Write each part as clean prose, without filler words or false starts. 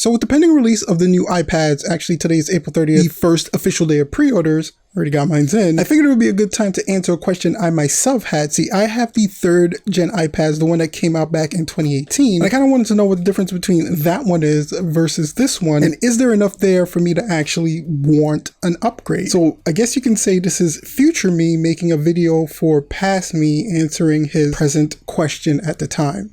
So with the pending release of the new iPads, actually today is April 30th, the first official day of pre-orders, already got mine in, I figured it would be a good time to answer a question I myself had. See, I have the 3rd gen iPads, the one that came out back in 2018. And I kind of wanted to know what the difference between that one is versus this one. And is there enough there for me to actually warrant an upgrade? So I guess you can say this is future me making a video for past me answering his present question at the time.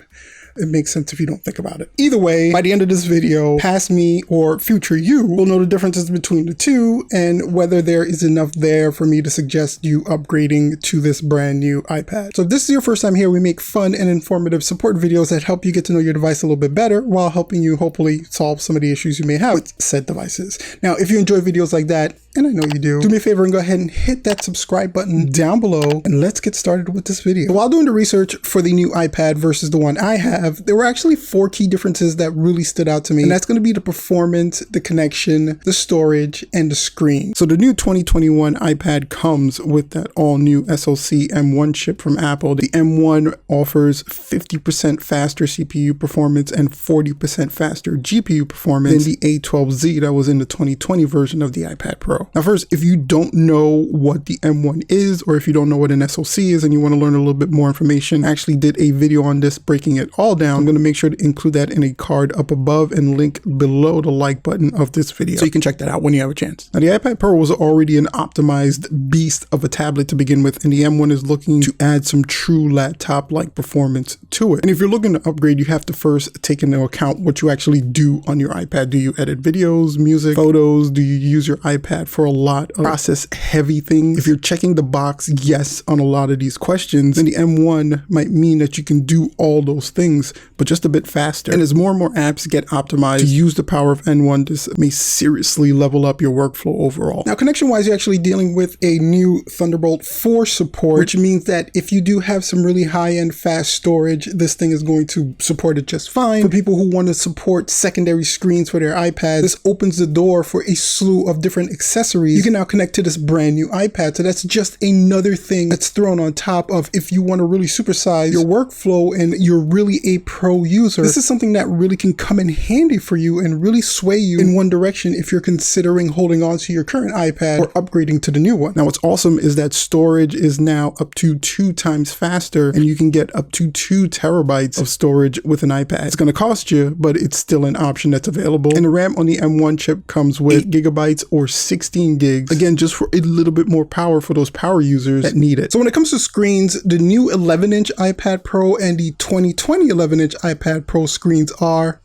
It makes sense if you don't think about it. Either way, by the end of this video, past me or future you will know the differences between the two and whether there is enough there for me to suggest you upgrading to this brand new iPad. So if this is your first time here, we make fun and informative support videos that help you get to know your device a little bit better while helping you hopefully solve some of the issues you may have with said devices. Now, if you enjoy videos like that, and I know you do me a favor and go ahead and hit that subscribe button down below, and let's get started with this video. So while doing the research for the new iPad versus the one I have, there were actually 4 key differences that really stood out to me, and that's going to be the performance, the connection, the storage, and the screen. So the new 2021 iPad comes with that all new SoC M1 chip from Apple. The M1 offers 50% faster CPU performance and 40% faster GPU performance than the A12Z that was in the 2020 version of the iPad Pro. Now first, if you don't know what the M1 is, or if you don't know what an SoC is and you want to learn a little bit more information, I actually did a video on this breaking it all down. I'm going to make sure to include that in a card up above and link below the like button of this video, so you can check that out when you have a chance. Now the iPad Pro was already an optimized beast of a tablet to begin with, and the M1 is looking to add some true laptop-like performance to it. And if you're looking to upgrade, you have to first take into account what you actually do on your iPad. Do you edit videos, music, photos? Do you use your iPad for a lot of process heavy things? If you're checking the box yes on a lot of these questions, then the M1 might mean that you can do all those things, but just a bit faster. And as more and more apps get optimized to use the power of M1, this may seriously level up your workflow overall. Now, connection-wise, you're actually dealing with a new Thunderbolt 4 support, which means that if you do have some really high-end fast storage, this thing is going to support it just fine. For people who want to support secondary screens for their iPads, this opens the door for a slew of different accessories you can now connect to this brand new iPad. So that's just another thing that's thrown on top of if you want to really supersize your workflow and you're really a pro user. This is something that really can come in handy for you and really sway you in one direction if you're considering holding on to your current iPad or upgrading to the new one. Now what's awesome is that storage is now up to 2 times faster, and you can get up to 2 terabytes of storage with an iPad. It's going to cost you, but it's still an option that's available. And the RAM on the M1 chip comes with 8 gigabytes or 16 gigs. Again, just for a little bit more power for those power users that need it. So when it comes to screens, the new 11-inch iPad Pro and the 2020 11-inch iPad Pro screens are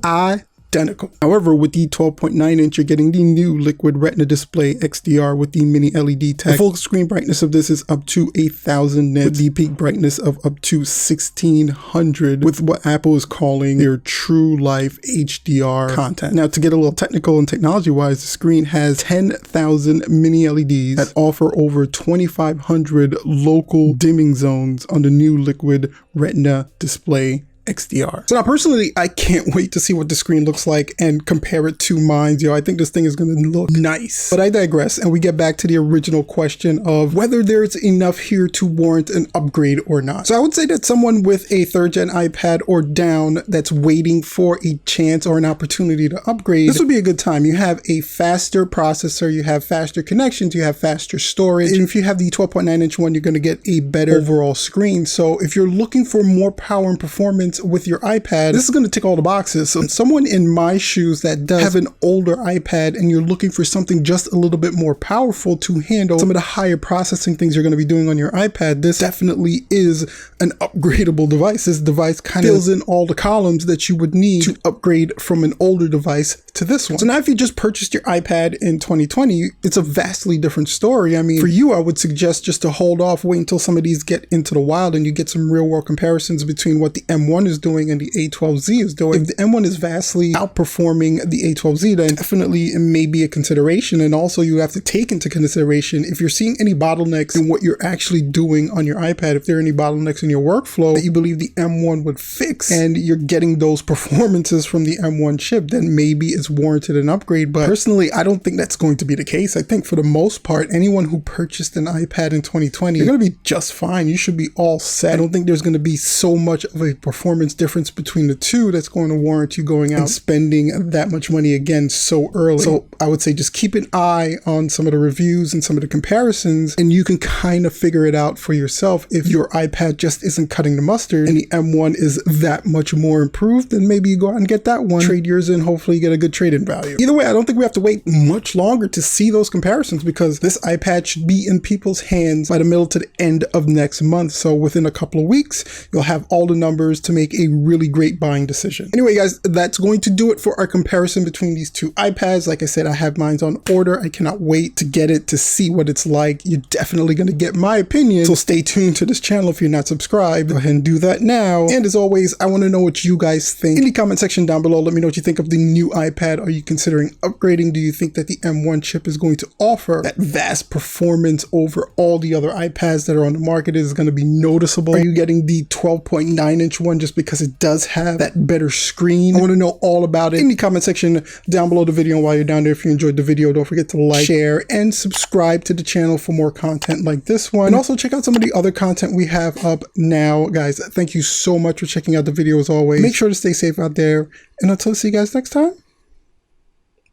identical. However, with the 12.9 inch, you're getting the new Liquid Retina display XDR with the mini LED tech. The full screen brightness of this is up to 1000 nits, with the peak brightness of up to 1600, with what Apple is calling their true life HDR content. Now, to get a little technical and technology wise, the screen has 10,000 mini LEDs that offer over 2500 local dimming zones on the new Liquid Retina display XDR. So now personally, I can't wait to see what the screen looks like and compare it to mine. I think this thing is going to look nice. But I digress, and we get back to the original question of whether there's enough here to warrant an upgrade or not. So I would say that someone with a 3rd gen iPad or down that's waiting for a chance or an opportunity to upgrade, this would be a good time. You have a faster processor, you have faster connections, you have faster storage, and if you have the 12.9 inch one, you're going to get a better overall screen. So if you're looking for more power and performance with your iPad, this is going to tick all the boxes. So someone in my shoes that does have an older iPad and you're looking for something just a little bit more powerful to handle some of the higher processing things you're going to be doing on your iPad, this definitely is an upgradable device. This device kind of fills in all the columns that you would need to upgrade from an older device to this one. So now if you just purchased your iPad in 2020, it's a vastly different story. I mean, for you, I would suggest just to hold off, wait until some of these get into the wild and you get some real world comparisons between what the M1 is doing and the A12Z is doing. If the M1 is vastly outperforming the A12Z, then definitely it may be a consideration. And also you have to take into consideration if you're seeing any bottlenecks in what you're actually doing on your iPad, if there are any bottlenecks in your workflow that you believe the M1 would fix and you're getting those performances from the M1 chip, then maybe it's is warranted an upgrade, but personally, I don't think that's going to be the case. I think for the most part, anyone who purchased an iPad in 2020, you're going to be just fine. You should be all set. I don't think there's going to be so much of a performance difference between the two that's going to warrant you going out and spending that much money again so early. So I would say just keep an eye on some of the reviews and some of the comparisons, and you can kind of figure it out for yourself. If your iPad just isn't cutting the mustard and the M1 is that much more improved, then maybe you go out and get that one, trade yours in, hopefully you get a good trade-in value. Either way, I don't think we have to wait much longer to see those comparisons, because this iPad should be in people's hands by the middle to the end of next month. So within a couple of weeks, you'll have all the numbers to make a really great buying decision. Anyway, guys, that's going to do it for our comparison between these two iPads. Like I said, I have mine on order. I cannot wait to get it, to see what it's like. You're definitely going to get my opinion. So stay tuned to this channel if you're not subscribed. Go ahead and do that now. And as always, I want to know what you guys think. In the comment section down below, let me know what you think of the new iPad. Are you considering upgrading? Do you think that the M1 chip is going to offer that vast performance over all the other iPads that are on the market? Is going to be noticeable? Are you getting the 12.9-inch one just because it does have that better screen? I want to know all about it in the comment section down below the video. And while you're down there, if you enjoyed the video, don't forget to like, share, and subscribe to the channel for more content like this one. And also check out some of the other content we have up now. Guys, thank you so much for checking out the video as always. Make sure to stay safe out there. And until I see you guys next time,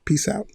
peace out.